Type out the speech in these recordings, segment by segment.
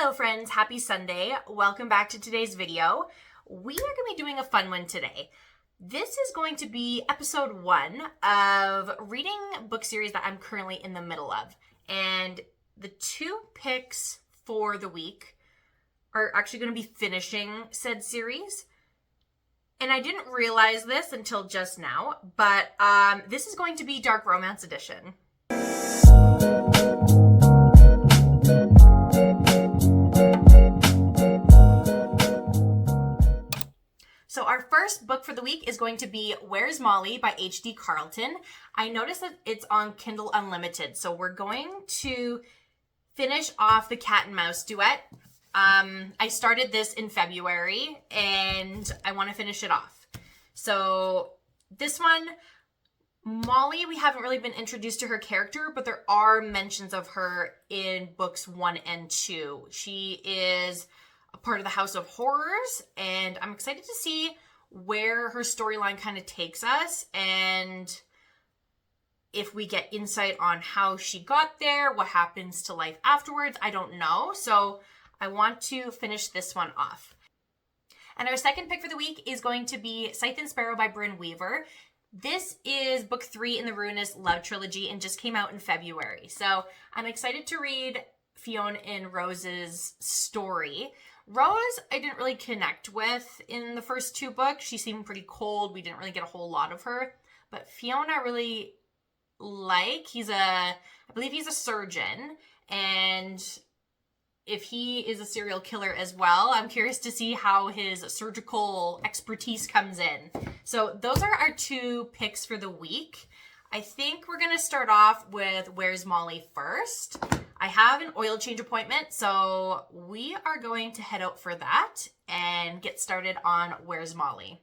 Hello friends, happy Sunday. Welcome back to today's video. We are going to be doing a fun one today. This is going to be episode 1 of reading a book series that I'm currently in the middle of. And the 2 picks for the week are actually going to be finishing said series. And I didn't realize this until just now, but this is going to be Dark Romance Edition. So our first book for the week is going to be Where's Molly by H.D. Carlton. I noticed that it's on Kindle Unlimited, so we're going to finish off the cat and mouse duet. I started this in February, and I want to finish it off. So this one, Molly, we haven't really been introduced to her character, but there are mentions of her in books 1 and 2. She is a part of the House of Horrors, and I'm excited to see where her storyline kind of takes us and if we get insight on how she got there, what happens to life afterwards. I don't know, so I want to finish this one off. And our second pick for the week is going to be Scythe and Sparrow by Bryn Weaver. This is book 3 in the Ruinous Love Trilogy and just came out in February. So I'm excited to read Fiona and Rose's story. Rose, I didn't really connect with in the first 2 books. She seemed pretty cold. We didn't really get a whole lot of her. But Fiona I really like. I believe he's a surgeon. And if he is a serial killer as well, I'm curious to see how his surgical expertise comes in. So those are our 2 picks for the week. I think we're going to start off with Where's Molly first. I have an oil change appointment, so we are going to head out for that and get started on Where's Molly.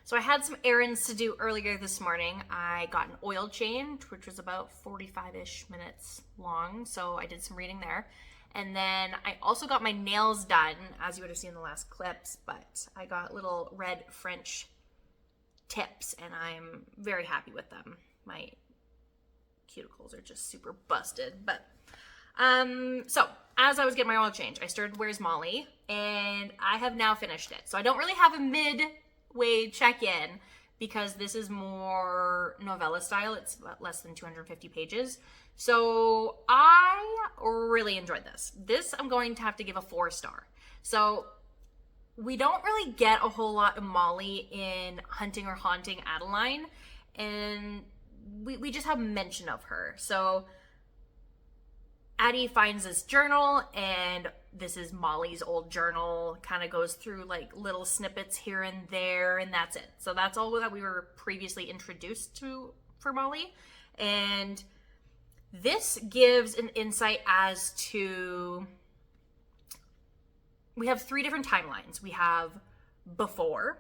So I had some errands to do earlier this morning. I got an oil change, which was about 45-ish minutes long. So I did some reading there. And then I also got my nails done, as you would have seen in the last clips, but I got little red French tips and I'm very happy with them. My cuticles are just super busted. But so as I was getting my oil change, I started Where's Molly and I have now finished it. So I don't really have a midway check-in because this is more novella style. It's less than 250 pages. So I really enjoyed this. This I'm going to have to give a 4-star. So we don't really get a whole lot of Molly in Hunting or Haunting Adeline, and we just have mention of her. So Addie finds this journal, and this is Molly's old journal, kind of goes through like little snippets here and there, and that's it. So that's all that we were previously introduced to for Molly. And this gives an insight as to, we have 3 different timelines. We have before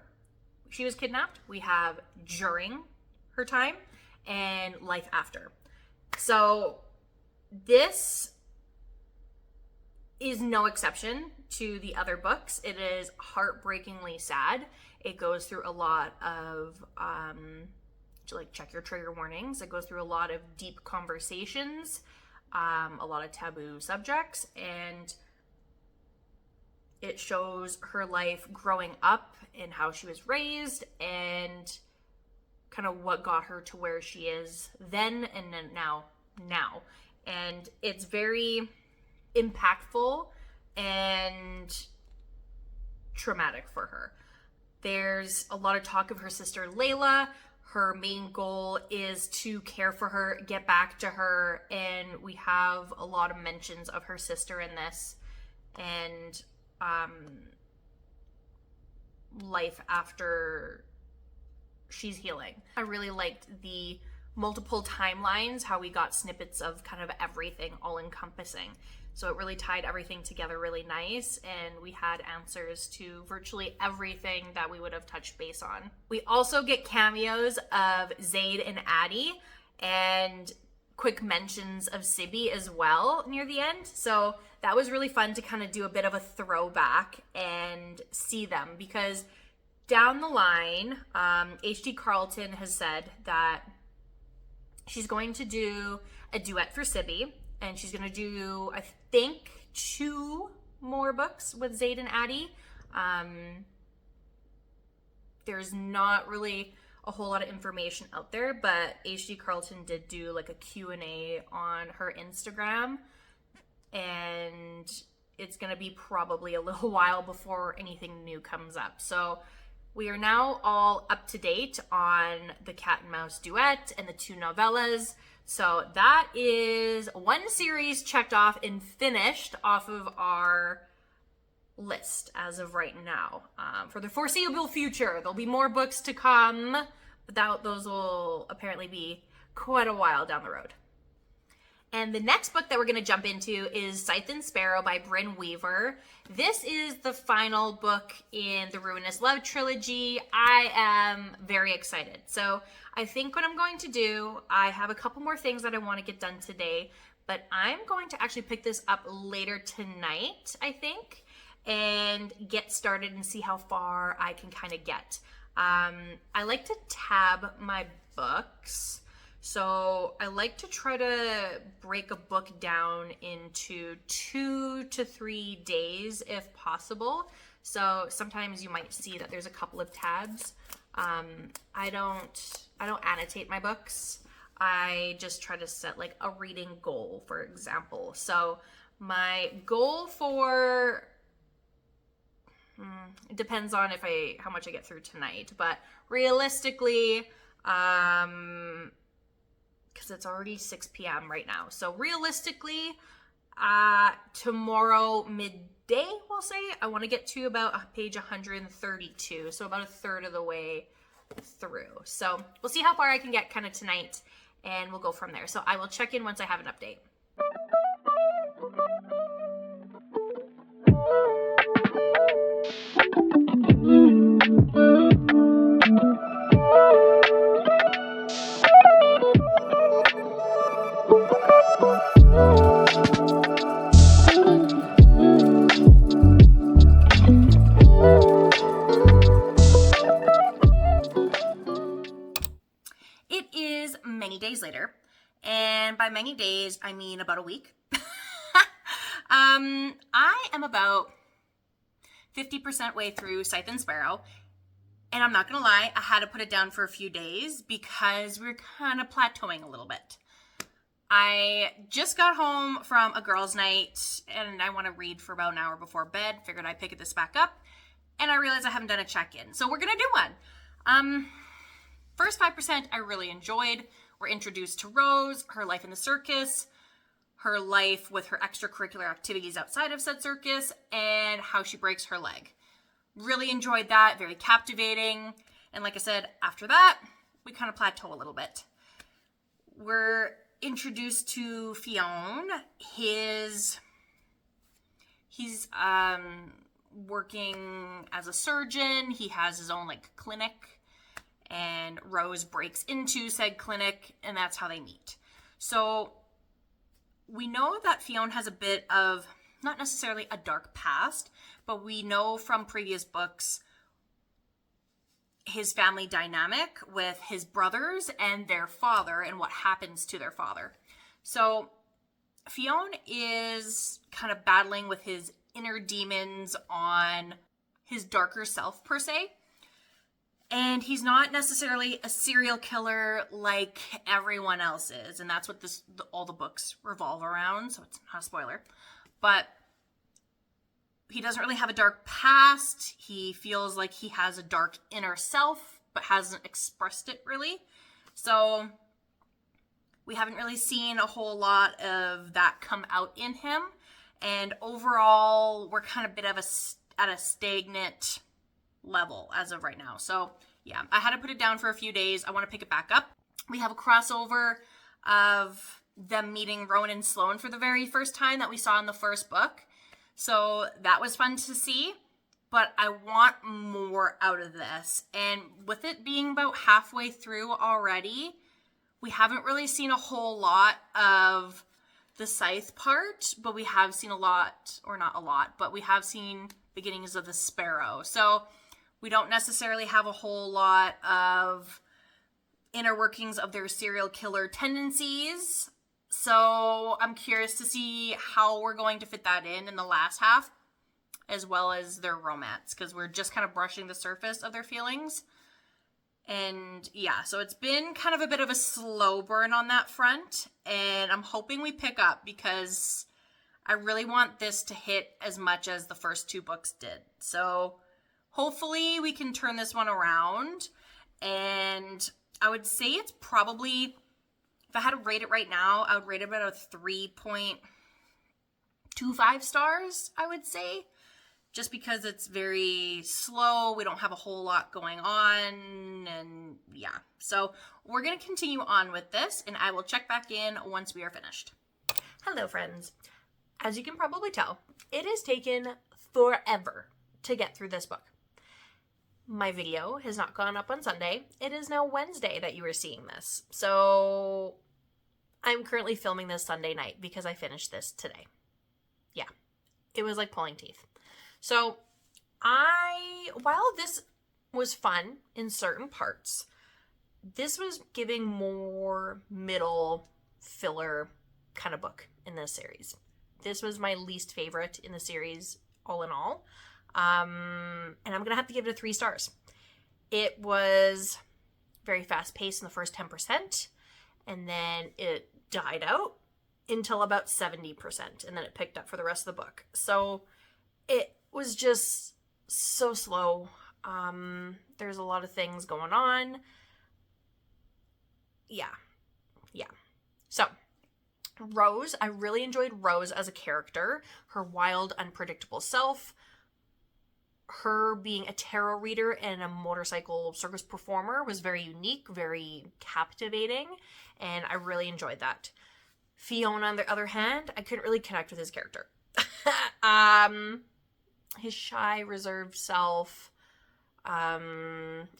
she was kidnapped, we have during her time, and life after. So this is no exception to the other books. It is heartbreakingly sad. It goes through a lot of check your trigger warnings. It goes through a lot of deep conversations, a lot of taboo subjects, and it shows her life growing up and how she was raised and kind of what got her to where she is then and then now. And it's very impactful and traumatic for her. There's a lot of talk of her sister Layla. Her main goal is to care for her, get back to her, and we have a lot of mentions of her sister in this and life after she's healing. I really liked the multiple timelines, how we got snippets of kind of everything all encompassing. So it really tied everything together really nice, and we had answers to virtually everything that we would have touched base on. We also get cameos of Zaid and Addie, and quick mentions of Sibby as well near the end. So that was really fun to kind of do a bit of a throwback and see them, because down the line, H.D. Carlton has said that she's going to do a duet for Sibby, and she's going to do, I think, 2 more books with Zaid and Addie. There's not really a whole lot of information out there, but H.D. Carlton did do like a Q&A on her Instagram, and it's going to be probably a little while before anything new comes up. So we are now all up to date on the Cat and Mouse duet and the 2 novellas. So that is 1 series checked off and finished off of our list as of right now. For the foreseeable future, there'll be more books to come, but those will apparently be quite a while down the road. And the next book that we're going to jump into is Scythe and Sparrow by Bryn Weaver. This is the final book in the Ruinous Love trilogy. I am very excited. So I think what I'm going to do, I have a couple more things that I want to get done today, but I'm going to actually pick this up later tonight, I think, and get started and see how far I can kind of get. I like to tab my books. So I like to try to break a book down into 2 to 3 days if possible. So sometimes you might see that there's a couple of tabs. I don't annotate my books. I just try to set like a reading goal, for example. So my goal for it depends on how much I get through tonight, but realistically, because it's already 6 p.m. right now. So realistically, tomorrow midday, we'll say, I want to get to about page 132. So about a third of the way through. So we'll see how far I can get kind of tonight, and we'll go from there. So I will check in once I have an update. It is many days later, and by many days, I mean about a week. I am about 50% way through Scythe and Sparrow, and I'm not gonna lie, I had to put it down for a few days because we're kind of plateauing a little bit. I just got home from a girls' night, and I want to read for about an hour before bed. Figured I'd pick this back up, and I realized I haven't done a check-in, so we're gonna do one. First 5% I really enjoyed. We're introduced to Rose, her life in the circus, her life with her extracurricular activities outside of said circus, and how she breaks her leg. Really enjoyed that, very captivating. And like I said, after that, we kind of plateau a little bit. We're introduced to Fionn. He's working as a surgeon. He has his own like clinic, and Rose breaks into said clinic, and that's how they meet. So we know that Fionn has a bit of, not necessarily a dark past, but we know from previous books his family dynamic with his brothers and their father and what happens to their father. So Fionn is kind of battling with his inner demons on his darker self, per se. And he's not necessarily a serial killer like everyone else is. And that's what all the books revolve around. So it's not a spoiler. But he doesn't really have a dark past. He feels like he has a dark inner self, but hasn't expressed it really. So we haven't really seen a whole lot of that come out in him. And overall, we're kind of a bit of at a stagnant level as of right now. So yeah, I had to put it down for a few days. I want to pick it back up. We have a crossover of them meeting Rowan and Sloane for the very first time that we saw in the first book. So that was fun to see, but I want more out of this. And with it being about halfway through already, we haven't really seen a whole lot of the scythe part, but we have seen a lot, or not a lot, but we have seen beginnings of the sparrow. So we don't necessarily have a whole lot of inner workings of their serial killer tendencies. So I'm curious to see how we're going to fit that in the last half, as well as their romance, because we're just kind of brushing the surface of their feelings. And yeah, so it's been kind of a bit of a slow burn on that front, and I'm hoping we pick up because I really want this to hit as much as the first 2 books did. So hopefully we can turn this one around, and I would say it's probably, if I had to rate it right now, I would rate it about a 3.25 stars, I would say. Just because it's very slow, we don't have a whole lot going on, and yeah. So we're going to continue on with this, and I will check back in once we are finished. Hello, friends. As you can probably tell, it has taken forever to get through this book. My video has not gone up on Sunday. It is now Wednesday that you are seeing this. So I'm currently filming this Sunday night because I finished this today. Yeah, it was like pulling teeth. So while this was fun in certain parts, this was giving more middle filler kind of book in this series. This was my least favorite in the series, all in all. And I'm going to have to give it a 3 stars. It was very fast paced in the first 10%, and then it died out until about 70%, and then it picked up for the rest of the book. So it was just so slow. There's a lot of things going on. Yeah. So, Rose, I really enjoyed Rose as a character. Her wild, unpredictable self. Her being a tarot reader and a motorcycle circus performer was very unique, very captivating, and I really enjoyed that. Fiona, on the other hand, I couldn't really connect with his character. His shy, reserved self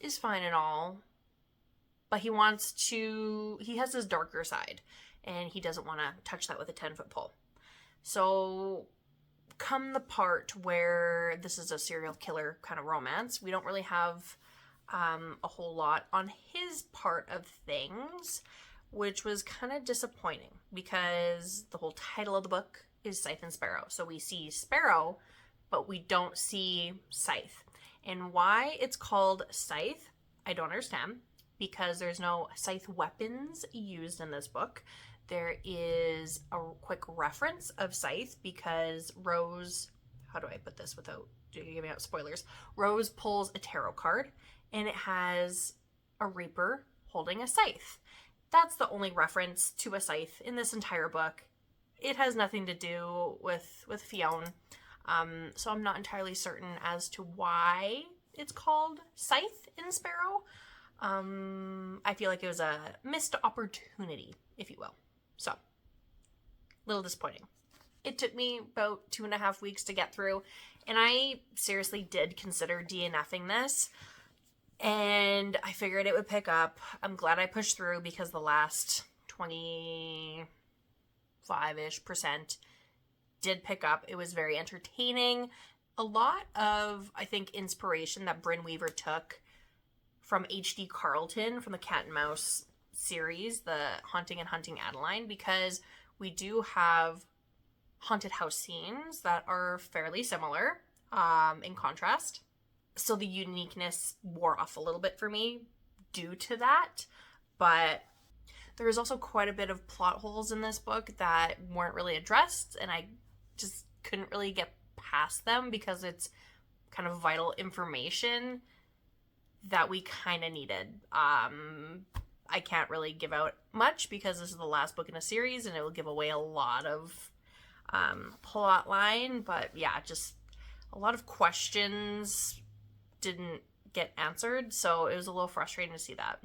is fine and all, but he has his darker side, and he doesn't want to touch that with a 10-foot pole. So come the part where this is a serial killer kind of romance, we don't really have a whole lot on his part of things, which was kind of disappointing because the whole title of the book is Scythe and Sparrow. So we see Sparrow, but we don't see Scythe. And why it's called Scythe, I don't understand, because there's no scythe weapons used in this book. There is a quick reference of Scythe because Rose, how do I put this without giving out spoilers? Rose pulls a tarot card, and it has a reaper holding a scythe. That's the only reference to a scythe in this entire book. It has nothing to do with Fiona. So I'm not entirely certain as to why it's called Scythe in Sparrow. I feel like it was a missed opportunity, if you will. So, a little disappointing. It took me about 2.5 weeks to get through, and I seriously did consider DNFing this, and I figured it would pick up. I'm glad I pushed through because the last 25-ish% did pick up. It was very entertaining. A lot of, I think, inspiration that Brynne Weaver took from H.D. Carlton from the Cat and Mouse series, the Haunting and Hunting Adeline, because we do have haunted house scenes that are fairly similar in contrast. So the uniqueness wore off a little bit for me due to that, but there is also quite a bit of plot holes in this book that weren't really addressed, and I just couldn't really get past them because it's kind of vital information that we kind of needed. I can't really give out much because this is the last book in a series and it will give away a lot of plot line, but yeah, just a lot of questions didn't get answered, so it was a little frustrating to see that.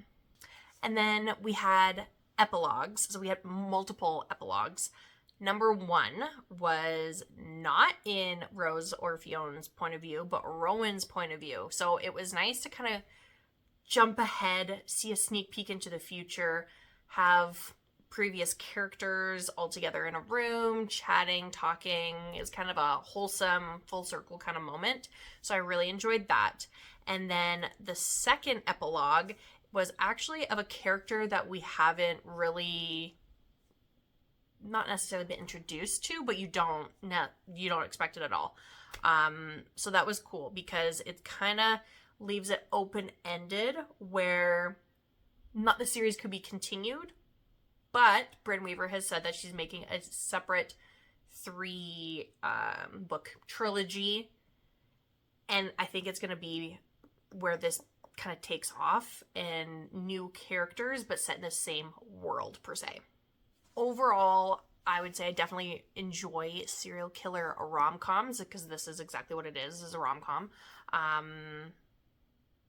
And then we had epilogues. So we had multiple epilogues. Number 1 was not in Rose or Fiona's point of view, but Rowan's point of view. So it was nice to kind of jump ahead, see a sneak peek into the future, have previous characters all together in a room, chatting, talking. It was kind of a wholesome, full circle kind of moment. So I really enjoyed that. And then the second epilogue was actually of a character that we haven't really, not necessarily been introduced to, but you don't expect it at all. So that was cool because it kind of leaves it open-ended where not the series could be continued, but Bryn Weaver has said that she's making a separate 3 book trilogy, and I think it's going to be where this kind of takes off and new characters, but set in the same world per se. Overall, I would say I definitely enjoy serial killer rom-coms because this is exactly what it is a rom-com.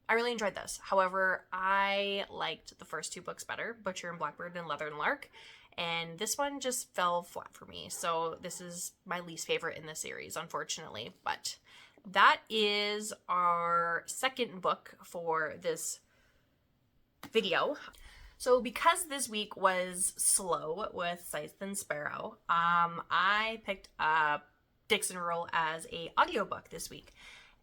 I really enjoyed this. However, I liked the first 2 books better, Butcher and Blackbird and Leather and Lark, and this one just fell flat for me. So this is my least favorite in the series, unfortunately. But that is our second book for this video. So because this week was slow with Scythe and Sparrow, I picked up Dixon Roll as a audiobook this week.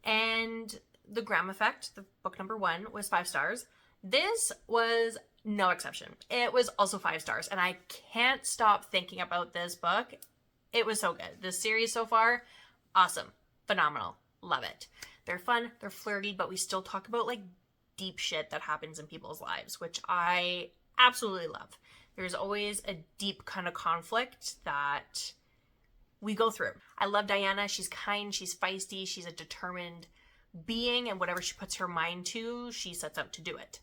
And The Graham Effect, the book number 1, was 5 stars. This was no exception. It was also 5 stars, and I can't stop thinking about this book. It was so good. This series so far, awesome, phenomenal, love it. They're fun, they're flirty, but we still talk about like deep shit that happens in people's lives, which I absolutely love. There's always a deep kind of conflict that we go through. I love Diana. She's kind, she's feisty, she's a determined being, and whatever she puts her mind to, she sets out to do it.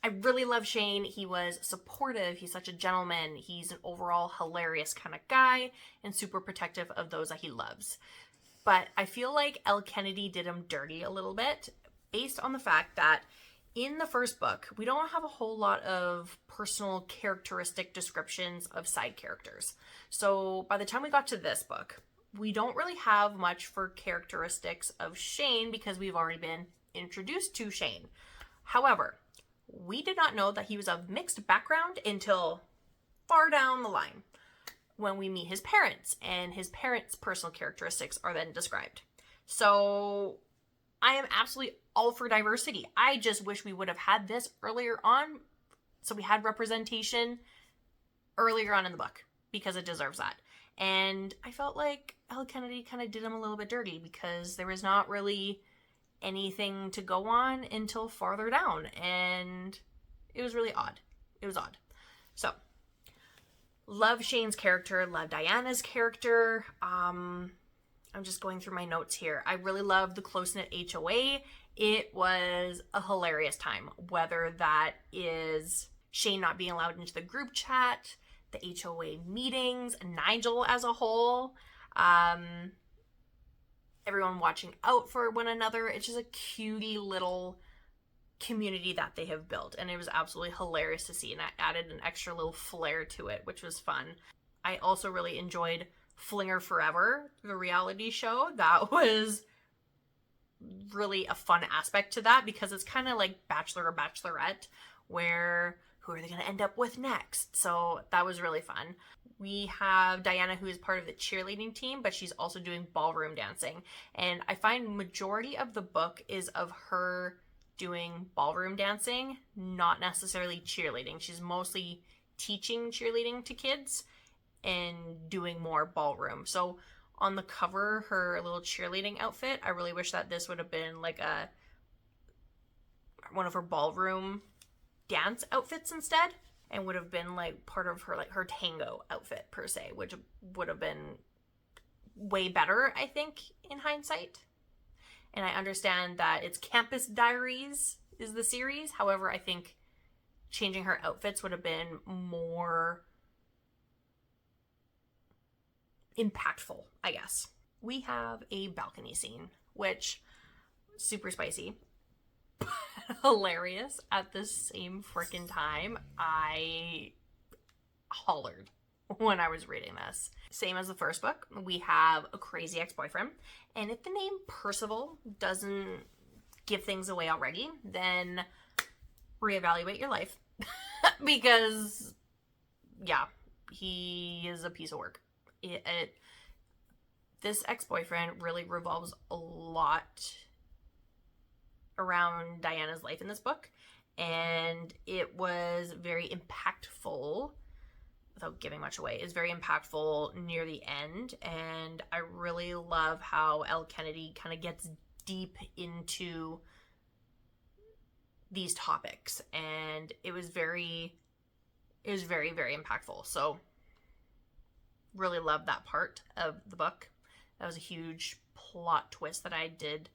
I really love Shane. He was supportive. He's such a gentleman. He's an overall hilarious kind of guy and super protective of those that he loves. But I feel like Elle Kennedy did him dirty a little bit based on the fact that in the first book, we don't have a whole lot of personal characteristic descriptions of side characters. So by the time we got to this book, we don't really have much for characteristics of Shane because we've already been introduced to Shane. However, we did not know that he was of mixed background until far down the line when we meet his parents, and his parents' personal characteristics are then described. So I am absolutely all for diversity. I just wish we would have had this earlier on, so we had representation earlier on in the book, because it deserves that. And I felt like Elle Kennedy kind of did him a little bit dirty because there was not really anything to go on until farther down, and it was really odd. It was odd. So, love Shane's character, love Diana's character. I'm just going through my notes here. I really love the close-knit HOA. It was a hilarious time, whether that is Shane not being allowed into the group chat, the HOA meetings, Nigel as a whole, everyone watching out for one another. It's just a cutie little community that they have built, and it was absolutely hilarious to see, and I added an extra little flair to it, which was fun. I also really enjoyed Flinger Forever, the reality show. That was really a fun aspect to that because it's kind of like Bachelor or Bachelorette, where who are they going to end up with next? So that was really fun. We have Diana, who is part of the cheerleading team, but she's also doing ballroom dancing. And I find majority of the book is of her doing ballroom dancing, not necessarily cheerleading. She's mostly teaching cheerleading to kids and doing more ballroom. So on the cover, her little cheerleading outfit, I really wish that this would have been like one of her ballroom dance outfits instead, and would have been like part of her, like her tango outfit per se, which would have been way better, I think, in hindsight. And I understand that it's Campus Diaries is the series. However, I think changing her outfits would have been more impactful, I guess. We have a balcony scene, which super spicy. hilarious. At the same freaking time, I hollered when I was reading this. Same as the first book, we have a crazy ex-boyfriend, and if the name Percival doesn't give things away already, then reevaluate your life. Because, yeah, he is a piece of work. This ex-boyfriend really revolves a lot around Diana's life in this book, and it was very impactful, without giving much away, is very impactful near the end, and I really love how Elle Kennedy kind of gets deep into these topics, and it was very, very impactful. So really loved that part of the book. That was a huge plot twist that I did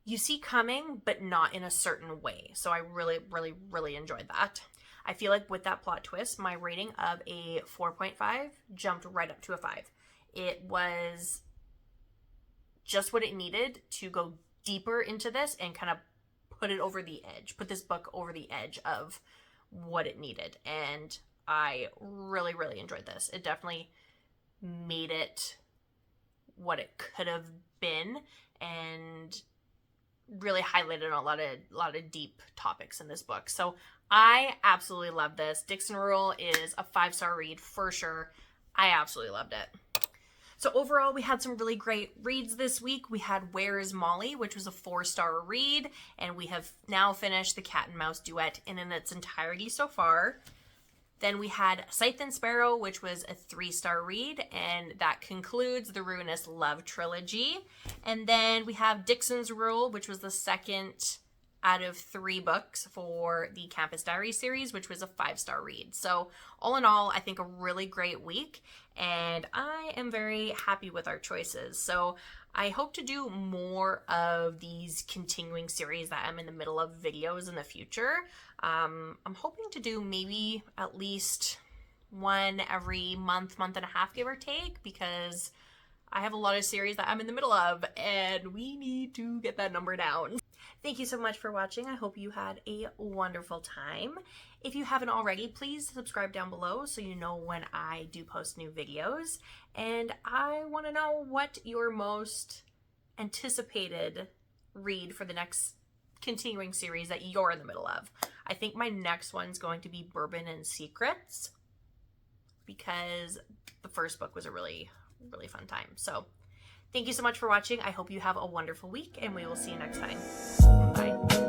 you see coming, but not in a certain way. So I really enjoyed that. I feel like with that plot twist, my rating of a 4.5 jumped right up to a 5. It was just what it needed to go deeper into this and kind of put this book over the edge of what it needed. And I really enjoyed this. It definitely made it what it could have been, and really highlighted a lot of deep topics in this book. So I absolutely love this. Dixon Rule is a 5-star read for sure. I absolutely loved it. So overall, we had some really great reads this week. We had Where is Molly, which was a 4-star read, and we have now finished the Cat and Mouse duet in its entirety so far. Then we had Scythe and Sparrow, which was a 3-star read, and that concludes the Ruinous Love trilogy. And then we have Dixon's Rule, which was the second out of 3 books for the Campus Diary series, which was a 5-star read. So all in all, I think a really great week, and I am very happy with our choices. So I hope to do more of these continuing series that I'm in the middle of videos in the future. I'm hoping to do maybe at least one every month and a half, give or take, because I have a lot of series that I'm in the middle of, and we need to get that number down. Thank you so much for watching. I hope you had a wonderful time. If you haven't already, please subscribe down below so you know when I do post new videos. And I want to know what your most anticipated read for the next continuing series that you're in the middle of. I think my next one's going to be Bourbon and Secrets, because the first book was a really fun time. So thank you so much for watching. I hope you have a wonderful week, and we will see you next time. Bye.